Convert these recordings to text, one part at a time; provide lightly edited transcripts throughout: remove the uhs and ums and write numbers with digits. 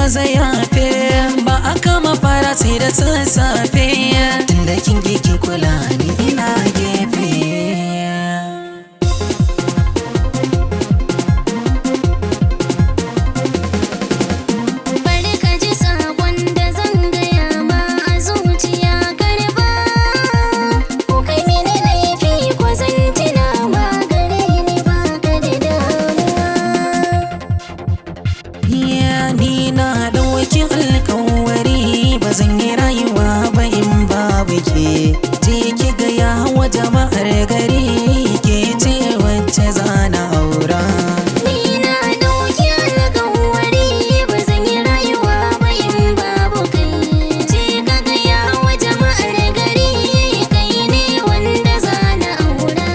maza yafe, ba a kama fara sai da sassafe. Tunda kin ki kula ni ina gefe. Ni na ɗauki alƙawari ba zan yi rayuwa ba in babu ke. Je ki gaya wa jama'ar gari ke ce wacce za na aura. Ni na ɗauki alƙawari ba zan yi rayuwa ba in babu kai. Je ka gaya wa jama'ar gari kai ne wanda za na aura.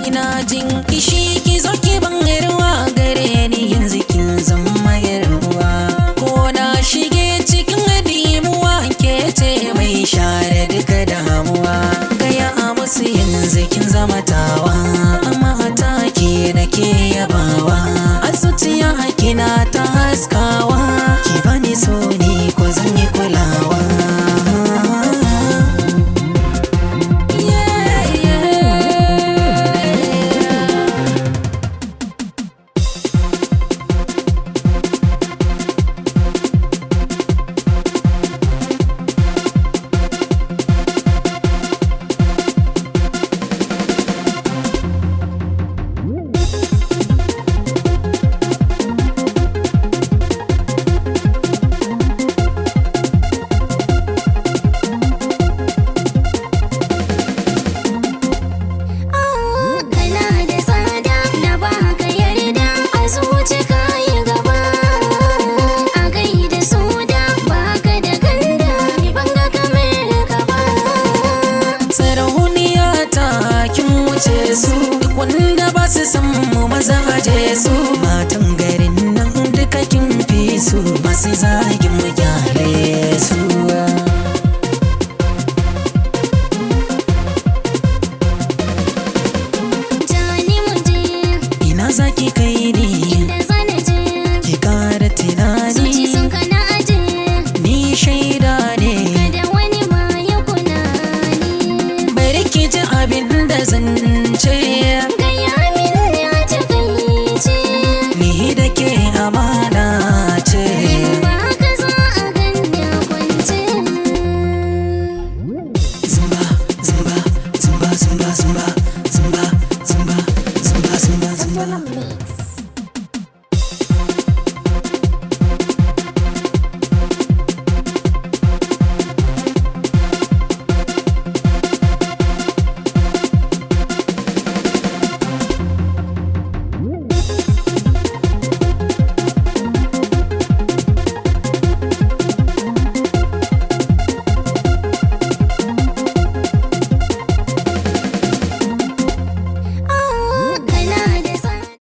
Ina jin kishi ki zo ki ban ruwa gare ni yanzu kin zama ruwa. Ko na shige cikin dimuwa ke ce mai share duka damuwa. Gaya a musu yanzu kin zama tawa, amma take da ke yabawa. A zuciya kina ta haskawa, ki bani so ni ko zan yi kulawa. Su duk wanda ba su san mu maza aje su.